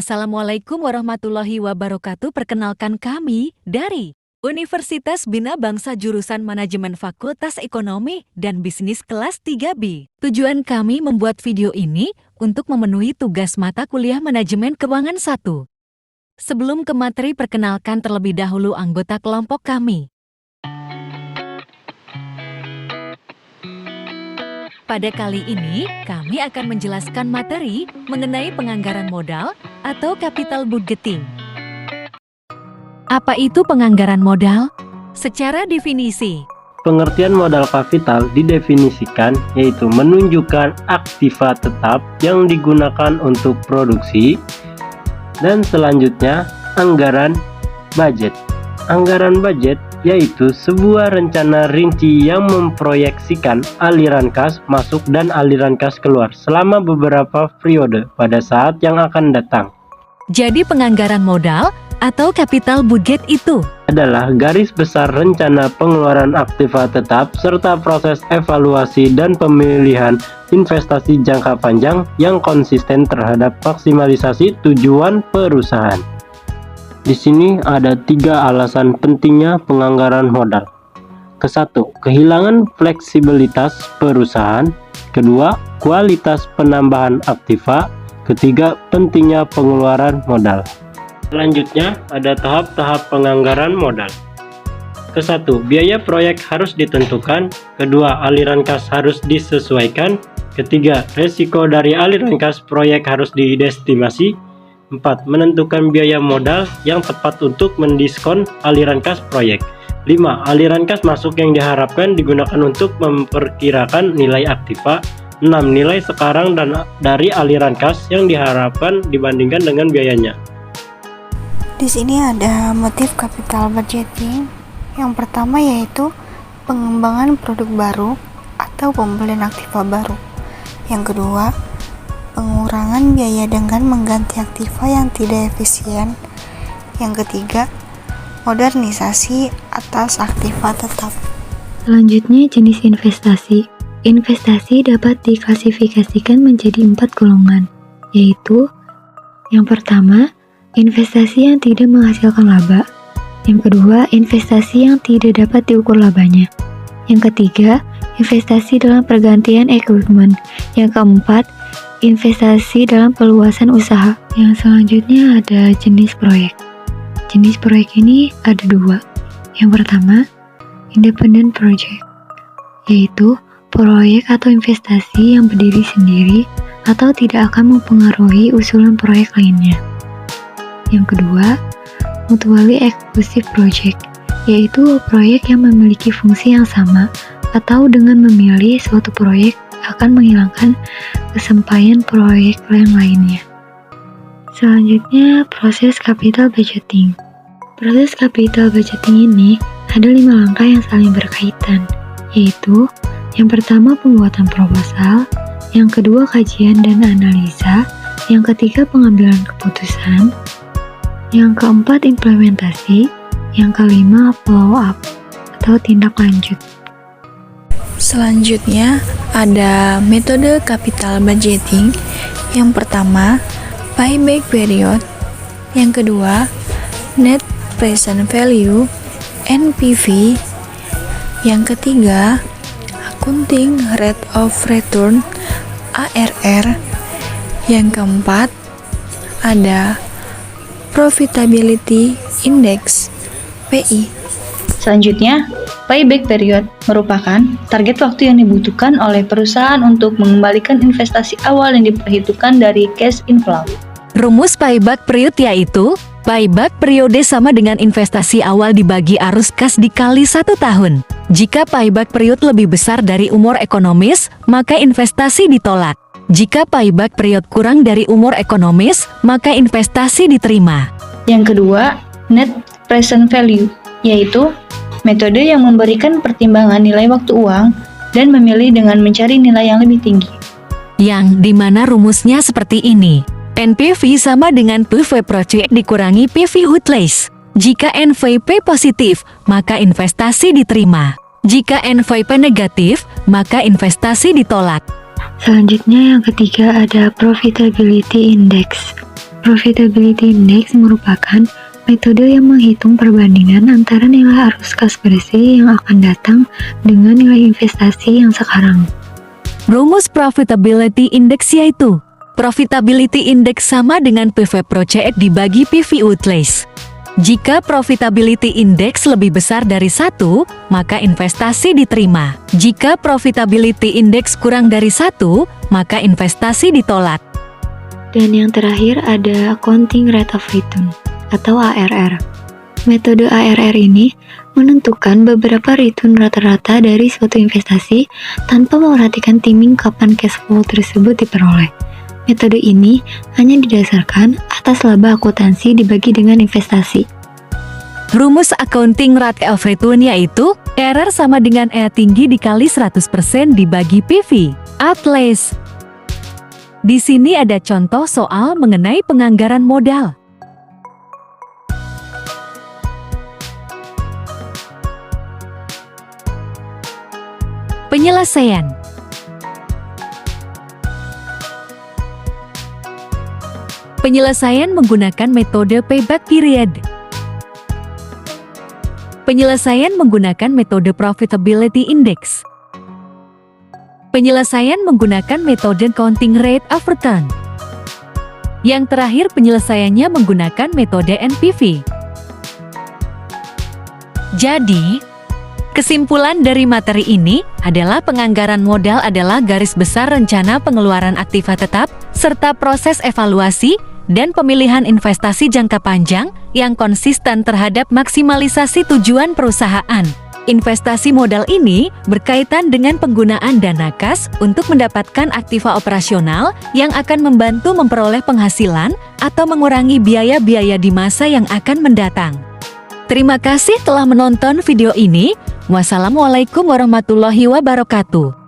Assalamualaikum warahmatullahi wabarakatuh. Perkenalkan kami dari Universitas Bina Bangsa jurusan Manajemen Fakultas Ekonomi dan Bisnis kelas 3B. Tujuan kami membuat video ini untuk memenuhi tugas mata kuliah Manajemen Keuangan 1. Sebelum ke materi, perkenalkan terlebih dahulu anggota kelompok kami. Pada kali ini, kami akan menjelaskan materi mengenai penganggaran modal atau capital budgeting. Apa itu penganggaran modal? Secara definisi, pengertian modal kapital didefinisikan yaitu menunjukkan aktiva tetap yang digunakan untuk produksi, dan selanjutnya anggaran budget. Anggaran budget yaitu sebuah rencana rinci yang memproyeksikan aliran kas masuk dan aliran kas keluar selama beberapa periode pada saat yang akan datang. Jadi penganggaran modal atau capital budget itu adalah garis besar rencana pengeluaran aktiva tetap serta proses evaluasi dan pemilihan investasi jangka panjang yang konsisten terhadap maksimalisasi tujuan perusahaan. Di sini ada 3 alasan pentingnya penganggaran modal. Ke-1, kehilangan fleksibilitas perusahaan. Kedua, kualitas penambahan aktiva. Ketiga, pentingnya pengeluaran modal. Selanjutnya, ada tahap-tahap penganggaran modal. Ke-1, biaya proyek harus ditentukan. Kedua, aliran kas harus disesuaikan. Ketiga, resiko dari aliran kas proyek harus diestimasi. 4. Menentukan biaya modal yang tepat untuk mendiskon aliran kas proyek. 5. Aliran kas masuk yang diharapkan digunakan untuk memperkirakan nilai aktiva. 6. Nilai sekarang dan dari aliran kas yang diharapkan dibandingkan dengan biayanya. Di sini ada motif capital budgeting. Yang pertama yaitu pengembangan produk baru atau pembelian aktiva baru. Yang kedua, pengurangan biaya dengan mengganti aktiva yang tidak efisien. Yang ketiga, modernisasi atas aktiva tetap. Selanjutnya, jenis investasi. Investasi dapat diklasifikasikan menjadi 4 golongan, yaitu yang pertama, investasi yang tidak menghasilkan laba. Yang kedua, investasi yang tidak dapat diukur labanya. Yang ketiga, investasi dalam pergantian equipment. Yang keempat, investasi dalam peluasan usaha. Yang selanjutnya ada jenis proyek. Jenis proyek ini ada 2. Yang pertama, independent project, yaitu proyek atau investasi yang berdiri sendiri atau tidak akan mempengaruhi usulan proyek lainnya. Yang kedua, mutually exclusive project, yaitu proyek yang memiliki fungsi yang sama atau dengan memilih suatu proyek akan menghilangkan kesampaian proyek yang lainnya. Selanjutnya, proses capital budgeting. Proses capital budgeting ini ada 5 langkah yang saling berkaitan, yaitu yang pertama pembuatan proposal, yang kedua kajian dan analisa, yang ketiga pengambilan keputusan, yang keempat implementasi, yang kelima follow up atau tindak lanjut. Selanjutnya ada metode capital budgeting. Yang pertama, payback period. Yang kedua, net present value (NPV). Yang ketiga, accounting rate of return (ARR). Yang keempat, ada profitability index (PI). Selanjutnya, payback period merupakan target waktu yang dibutuhkan oleh perusahaan untuk mengembalikan investasi awal yang diperhitungkan dari cash inflow. rumus payback period yaitu payback periode sama dengan investasi awal dibagi arus kas dikali 1 tahun. Jika payback period lebih besar dari umur ekonomis, maka investasi ditolak. Jika payback period kurang dari umur ekonomis, maka investasi diterima. Yang kedua, net present value, yaitu metode yang memberikan pertimbangan nilai waktu uang dan memilih dengan mencari nilai yang lebih tinggi. Yang dimana rumusnya seperti ini. NPV sama dengan PV project dikurangi PV utilized. Jika NVP positif, maka investasi diterima. Jika NVP negatif, maka investasi ditolak. Selanjutnya yang ketiga ada profitability index, Profitability Index merupakan metode yang menghitung perbandingan antara nilai arus kas bersih yang akan datang dengan nilai investasi yang sekarang. Rumus Profitability Index yaitu Profitability Index sama dengan PV Project dibagi PV Utilize. Jika Profitability Index lebih besar dari 1, maka investasi diterima. Jika Profitability Index kurang dari 1, maka investasi ditolak. Dan yang terakhir ada Accounting Rate of Return atau ARR. Metode ARR ini menentukan beberapa return rata-rata dari suatu investasi tanpa memperhatikan timing kapan cash flow tersebut diperoleh. Metode ini hanya didasarkan atas laba akuntansi dibagi dengan investasi. Rumus Accounting Rate of Return yaitu ARR sama dengan E tinggi dikali 100% dibagi PV Utilize. Di sini ada contoh soal mengenai penganggaran modal. Penyelesaian. Penyelesaian menggunakan metode payback period. Penyelesaian menggunakan metode Profitability Index. Penyelesaian menggunakan metode Counting Rate of Return. Yang terakhir penyelesaiannya menggunakan metode NPV. Jadi, kesimpulan dari materi ini adalah penganggaran modal adalah garis besar rencana pengeluaran aktiva tetap, serta proses evaluasi dan pemilihan investasi jangka panjang yang konsisten terhadap maksimalisasi tujuan perusahaan. Investasi modal ini berkaitan dengan penggunaan dana kas untuk mendapatkan aktiva operasional yang akan membantu memperoleh penghasilan atau mengurangi biaya-biaya di masa yang akan mendatang. Terima kasih telah menonton video ini. Wassalamualaikum warahmatullahi wabarakatuh.